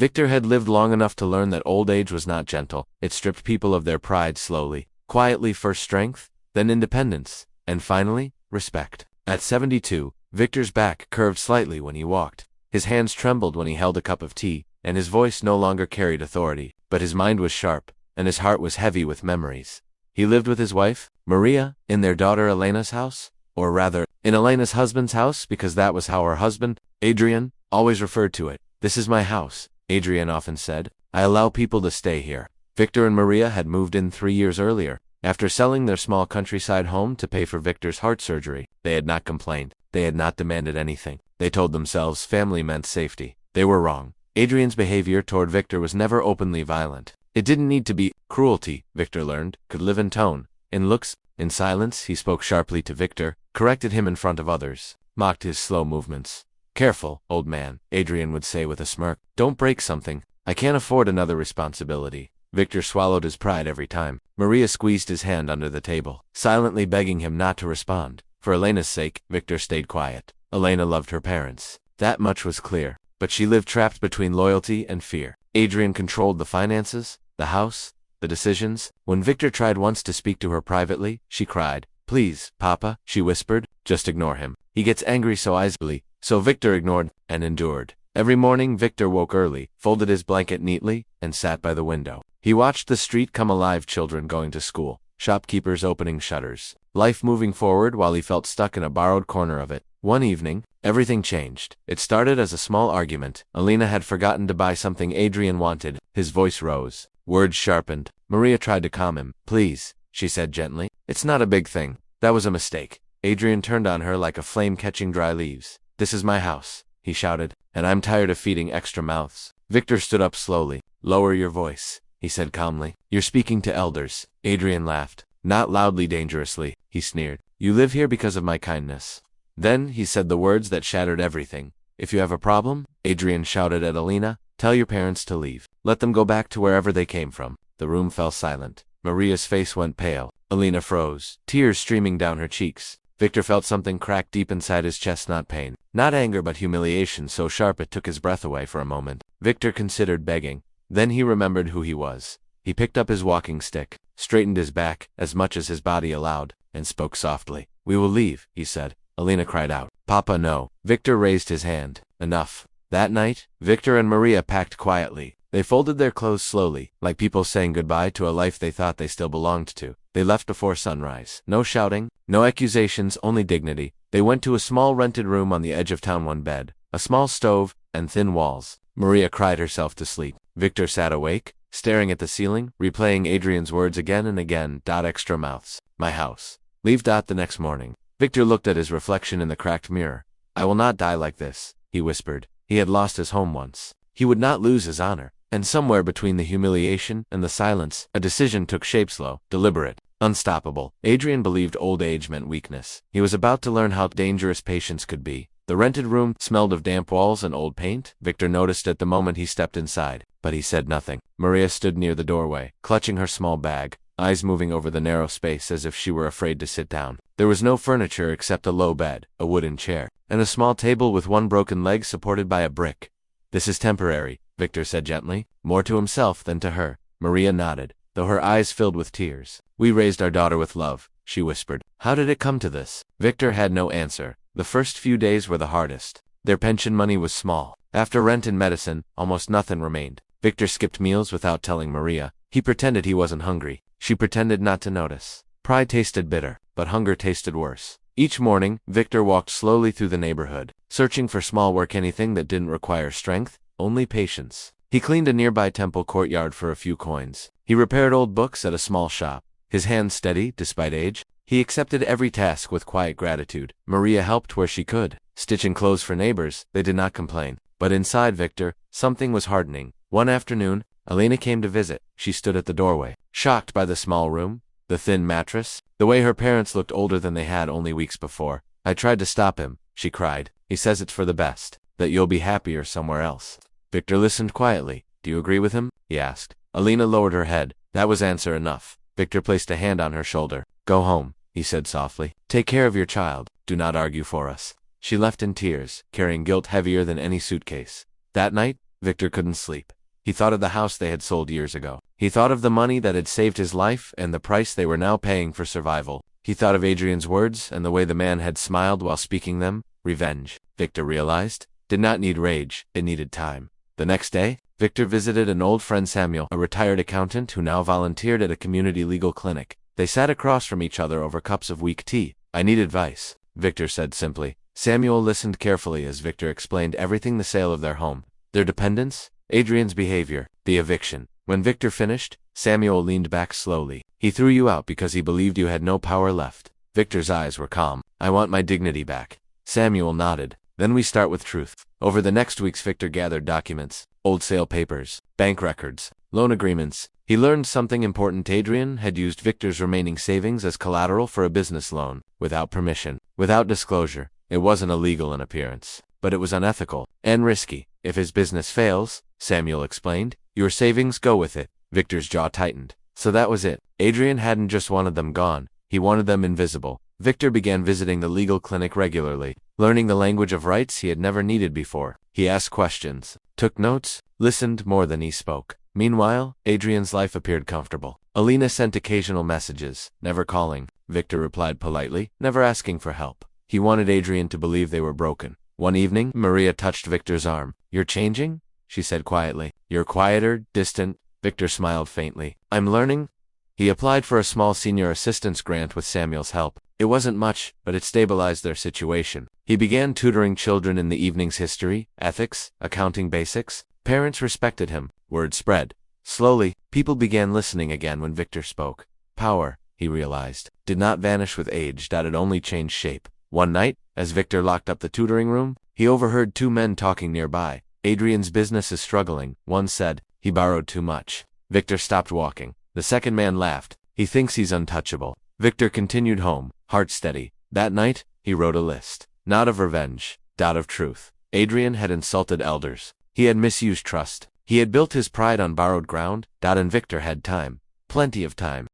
Victor had lived long enough to learn that old age was not gentle. It stripped people of their pride slowly, quietly, first strength, then independence, and finally, respect. At 72, Victor's back curved slightly when he walked. His hands trembled when he held a cup of tea, and his voice no longer carried authority, but his mind was sharp, and his heart was heavy with memories. He lived with his wife, Maria, in their daughter Elena's house, or rather, in Elena's husband's house, because that was how her husband, Adrian, always referred to it. "This is my house," Adrian often said. "I allow people to stay here." Victor and Maria had moved in 3 years earlier. After selling their small countryside home to pay for Victor's heart surgery, they had not complained. They had not demanded anything. They told themselves family meant safety. They were wrong. Adrian's behavior toward Victor was never openly violent. It didn't need to be. Cruelty, Victor learned, could live in tone, in looks, in silence. He spoke sharply to Victor, corrected him in front of others, mocked his slow movements. "Careful, old man," Adrian would say with a smirk. "Don't break something. I can't afford another responsibility." Victor swallowed his pride every time. Maria squeezed his hand under the table, silently begging him not to respond. For Elena's sake, Victor stayed quiet. Elena loved her parents. That much was clear. But she lived trapped between loyalty and fear. Adrian controlled the finances, the house, the decisions. When Victor tried once to speak to her privately, she cried. "Please, Papa," she whispered, "just ignore him. He gets angry so easily." So Victor ignored and endured. Every morning Victor woke early, folded his blanket neatly, and sat by the window. He watched the street come alive, children going to school, shopkeepers opening shutters, life moving forward while he felt stuck in a borrowed corner of it. One evening, everything changed. It started as a small argument. Elena had forgotten to buy something Adrian wanted. His voice rose. Words sharpened. Maria tried to calm him. "Please," she said gently. "It's not a big thing. That was a mistake." Adrian turned on her like a flame catching dry leaves. "This is my house," he shouted, "and I'm tired of feeding extra mouths." Victor stood up slowly. "Lower your voice," he said calmly. "You're speaking to elders." Adrian laughed. "Not loudly, dangerously," he sneered. "You live here because of my kindness." Then he said the words that shattered everything. "If you have a problem," Adrian shouted at Elena, "tell your parents to leave. Let them go back to wherever they came from." The room fell silent. Maria's face went pale. Elena froze, tears streaming down her cheeks. Victor felt something crack deep inside his chest, not pain, not anger, but humiliation so sharp it took his breath away for a moment. Victor considered begging. Then he remembered who he was. He picked up his walking stick, straightened his back, as much as his body allowed, and spoke softly. "We will leave," he said. Elena cried out. "Papa, no." Victor raised his hand. "Enough." That night, Victor and Maria packed quietly. They folded their clothes slowly, like people saying goodbye to a life they thought they still belonged to. They left before sunrise. No shouting, no accusations, only dignity. They went to a small rented room on the edge of town. One bed, a small stove, and thin walls. Maria cried herself to sleep. Victor sat awake, staring at the ceiling, replaying Adrian's words again and again. Extra mouths. My house. Leave. The next morning, Victor looked at his reflection in the cracked mirror. "I will not die like this," he whispered. He had lost his home once. He would not lose his honor. And somewhere between the humiliation and the silence, a decision took shape, slow, deliberate, unstoppable. Adrian believed old age meant weakness. He was about to learn how dangerous patience could be. The rented room smelled of damp walls and old paint. Victor noticed it the moment he stepped inside, but he said nothing. Maria stood near the doorway, clutching her small bag, eyes moving over the narrow space as if she were afraid to sit down. There was no furniture except a low bed, a wooden chair, and a small table with one broken leg supported by a brick. "This is temporary," Victor said gently, more to himself than to her. Maria nodded, though her eyes filled with tears. "We raised our daughter with love," she whispered. "How did it come to this?" Victor had no answer. The first few days were the hardest. Their pension money was small. After rent and medicine, almost nothing remained. Victor skipped meals without telling Maria. He pretended he wasn't hungry. She pretended not to notice. Pride tasted bitter, but hunger tasted worse. Each morning, Victor walked slowly through the neighborhood, searching for small work, anything that didn't require strength, only patience. He cleaned a nearby temple courtyard for a few coins. He repaired old books at a small shop. His hands steady, despite age, he accepted every task with quiet gratitude. Maria helped where she could, stitching clothes for neighbors. They did not complain. But inside Victor, something was hardening. One afternoon, Elena came to visit. She stood at the doorway, shocked by the small room, the thin mattress, the way her parents looked older than they had only weeks before. "I tried to stop him," she cried. "He says it's for the best, that you'll be happier somewhere else." Victor listened quietly. "Do you agree with him?" he asked. Elena lowered her head. That was answer enough. Victor placed a hand on her shoulder. "Go home," he said softly. "Take care of your child. Do not argue for us." She left in tears, carrying guilt heavier than any suitcase. That night, Victor couldn't sleep. He thought of the house they had sold years ago. He thought of the money that had saved his life and the price they were now paying for survival. He thought of Adrian's words and the way the man had smiled while speaking them. Revenge, Victor realized, did not need rage, it needed time. The next day, Victor visited an old friend Samuel, a retired accountant who now volunteered at a community legal clinic. They sat across from each other over cups of weak tea. "I need advice," Victor said simply. Samuel listened carefully as Victor explained everything: the sale of their home, their dependents, Adrian's behavior, the eviction. When Victor finished, Samuel leaned back slowly. "He threw you out because he believed you had no power left." Victor's eyes were calm. "I want my dignity back." Samuel nodded. "Then we start with truth." Over the next weeks, Victor gathered documents, old sale papers, bank records, loan agreements. He learned something important: Adrian had used Victor's remaining savings as collateral for a business loan, without permission, without disclosure. It wasn't illegal in appearance, but it was unethical and risky. "If his business fails," Samuel explained, "your savings go with it." Victor's jaw tightened. So that was it. Adrian hadn't just wanted them gone, he wanted them invisible. Victor began visiting the legal clinic regularly, learning the language of rights he had never needed before. He asked questions, took notes, listened more than he spoke. Meanwhile, Adrian's life appeared comfortable. Alina sent occasional messages, never calling. Victor replied politely, never asking for help. He wanted Adrian to believe they were broken. One evening, Maria touched Victor's arm. "You're changing?" she said quietly. "You're quieter, distant." Victor smiled faintly. "I'm learning." He applied for a small senior assistance grant with Samuel's help. It wasn't much, but it stabilized their situation. He began tutoring children in the evenings: history, ethics, accounting basics. Parents respected him. Word spread. Slowly, people began listening again when Victor spoke. Power, he realized, did not vanish with age, it only changed shape. One night, as Victor locked up the tutoring room, he overheard two men talking nearby. "Adrian's business is struggling," one said. "He borrowed too much." Victor stopped walking. The second man laughed. "He thinks he's untouchable." Victor continued home, heart steady. That night, he wrote a list. Not of revenge, of truth. Adrian had insulted elders. He had misused trust. He had built his pride on borrowed ground, and Victor had time. Plenty of time.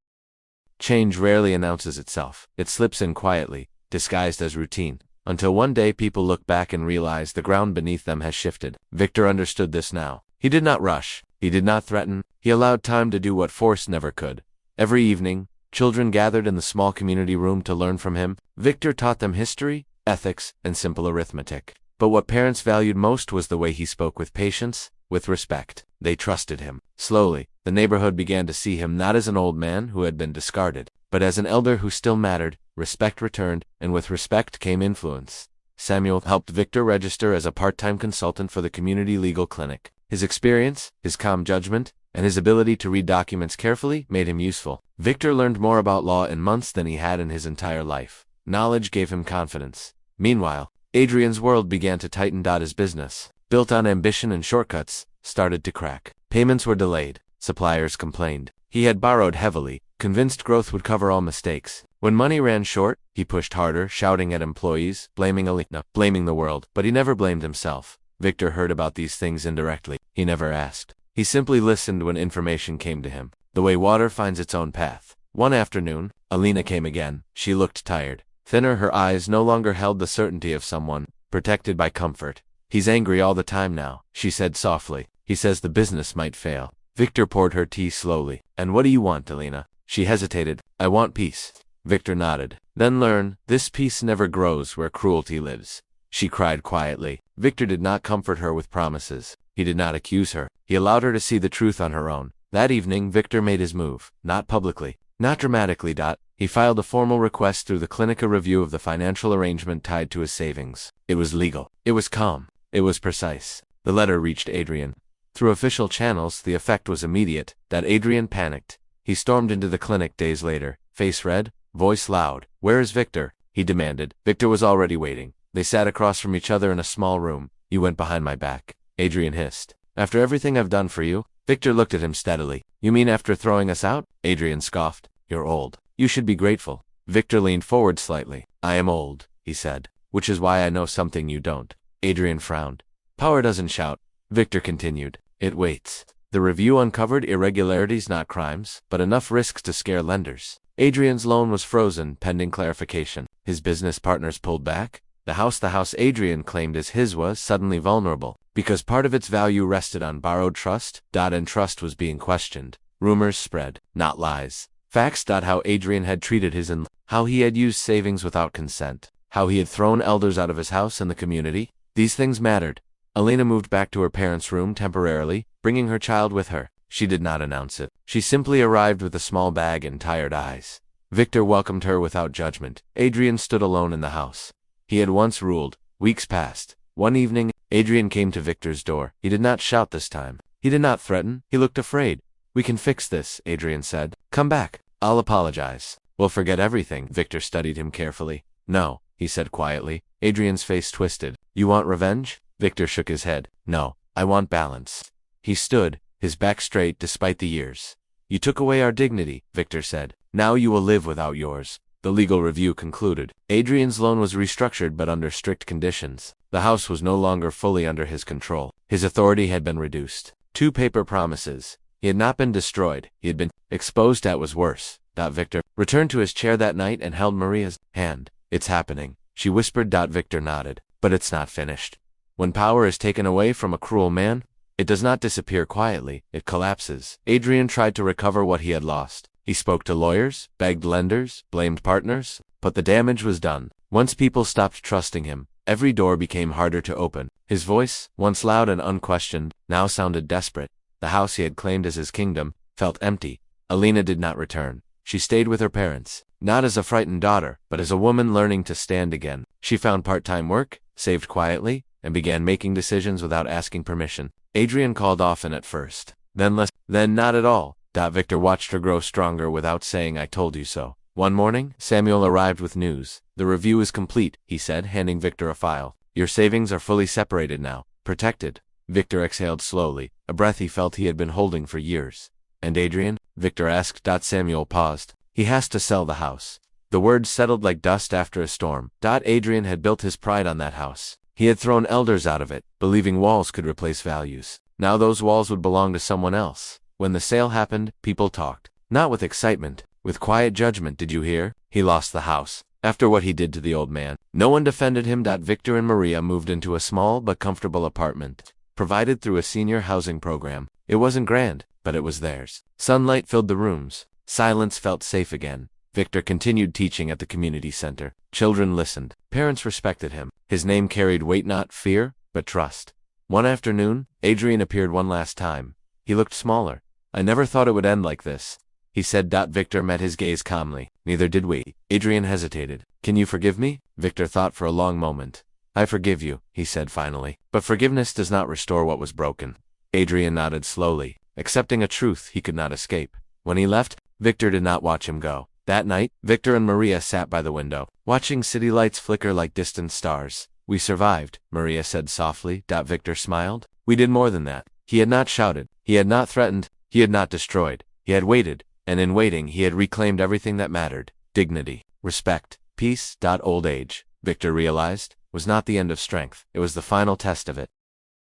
Change rarely announces itself. It slips in quietly, disguised as routine, until one day people look back and realize the ground beneath them has shifted. Victor understood this now. He did not rush. He did not threaten. He allowed time to do what force never could. Every evening, children gathered in the small community room to learn from him. Victor taught them history, ethics, and simple arithmetic. But what parents valued most was the way he spoke: with patience, with respect. They trusted him. Slowly, the neighborhood began to see him not as an old man who had been discarded, but as an elder who still mattered. Respect returned, and with respect came influence. Samuel helped Victor register as a part-time consultant for the community legal clinic. His experience, his calm judgment, and his ability to read documents carefully made him useful. Victor learned more about law in months than he had in his entire life. Knowledge gave him confidence. Meanwhile, Adrian's world began to tighten. His business, built on ambition and shortcuts, started to crack. Payments were delayed. Suppliers complained. He had borrowed heavily, convinced growth would cover all mistakes. When money ran short, he pushed harder, shouting at employees, blaming Alina, blaming the world. But he never blamed himself. Victor heard about these things indirectly. He never asked. He simply listened when information came to him, the way water finds its own path. One afternoon, Alina came again. She looked tired. Thinner, her eyes no longer held the certainty of someone protected by comfort. "He's angry all the time now," she said softly. "He says the business might fail." Victor poured her tea slowly. "And what do you want, Alina?" She hesitated. "I want peace." Victor nodded. "Then learn, this peace never grows where cruelty lives." She cried quietly. Victor did not comfort her with promises. He did not accuse her. He allowed her to see the truth on her own. That evening, Victor made his move. Not publicly, not dramatically. He filed a formal request through the clinic, a review of the financial arrangement tied to his savings. It was legal. It was calm. It was precise. The letter reached Adrian. Through official channels, the effect was immediate. Adrian panicked. He stormed into the clinic days later, face red, voice loud. "Where is Victor?" he demanded. Victor was already waiting. They sat across from each other in a small room. "You went behind my back," Adrian hissed. "After everything I've done for you?" Victor looked at him steadily. "You mean after throwing us out?" Adrian scoffed. "You're old. You should be grateful." Victor leaned forward slightly. "I am old," he said, "which is why I know something you don't." Adrian frowned. "Power doesn't shout," Victor continued. "It waits." The review uncovered irregularities, not crimes, but enough risks to scare lenders. Adrian's loan was frozen, pending clarification. His business partners pulled back. The house Adrian claimed as his was suddenly vulnerable, because part of its value rested on borrowed trust, and trust was being questioned. Rumors spread, not lies. Facts. How Adrian had treated his in-law, how he had used savings without consent, how he had thrown elders out of his house and the community. These things mattered. Elena moved back to her parents' room temporarily, bringing her child with her. She did not announce it. She simply arrived with a small bag and tired eyes. Victor welcomed her without judgment. Adrian stood alone in the house. He had once ruled. Weeks passed. One evening, Adrian came to Victor's door. He did not shout this time. He did not threaten. He looked afraid. "We can fix this," Adrian said. "Come back. I'll apologize. We'll forget everything." Victor studied him carefully. "No," he said quietly. Adrian's face twisted. "You want revenge?" Victor shook his head. "No, I want balance." He stood, his back straight despite the years. "You took away our dignity," Victor said. "Now you will live without yours." The legal review concluded. Adrian's loan was restructured but under strict conditions. The house was no longer fully under his control. His authority had been reduced. 2 paper promises. He had not been destroyed. He had been exposed. That was worse. Victor returned to his chair that night and held Maria's hand. "It's happening," she whispered. Victor nodded. "But it's not finished. When power is taken away from a cruel man, it does not disappear quietly, it collapses." Adrian tried to recover what he had lost. He spoke to lawyers, begged lenders, blamed partners, but the damage was done. Once people stopped trusting him, every door became harder to open. His voice, once loud and unquestioned, now sounded desperate. The house he had claimed as his kingdom felt empty. Elena did not return. She stayed with her parents, not as a frightened daughter, but as a woman learning to stand again. She found part-time work, saved quietly, and began making decisions without asking permission. Adrian called often at first, then less, then not at all. Victor watched her grow stronger without saying "I told you so." One morning, Samuel arrived with news. "The review is complete," he said, handing Victor a file. "Your savings are fully separated now, protected." Victor exhaled slowly, a breath he felt he had been holding for years. "And Adrian?" Victor asked. Samuel paused. "He has to sell the house." The words settled like dust after a storm. Adrian had built his pride on that house. He had thrown elders out of it, believing walls could replace values. Now those walls would belong to someone else. When the sale happened, people talked. Not with excitement, with quiet judgment. "Did you hear? He lost the house. After what he did to the old man." No one defended him. Victor and Maria moved into a small but comfortable apartment, provided through a senior housing program. It wasn't grand, but it was theirs. Sunlight filled the rooms. Silence felt safe again. Victor continued teaching at the community center. Children listened. Parents respected him. His name carried weight, not fear, but trust. One afternoon, Adrian appeared one last time. He looked smaller. "I never thought it would end like this," he said. Victor met his gaze calmly. "Neither did we." Adrian hesitated. "Can you forgive me?" Victor thought for a long moment. "I forgive you," he said finally. "But forgiveness does not restore what was broken." Adrian nodded slowly, accepting a truth he could not escape. When he left, Victor did not watch him go. That night, Victor and Maria sat by the window, watching city lights flicker like distant stars. "We survived," Maria said softly. Victor smiled. "We did more than that." He had not shouted. He had not threatened. He had not destroyed. He had waited, and in waiting he had reclaimed everything that mattered. Dignity, respect, peace. Old age, Victor realized, was not the end of strength. It was the final test of it.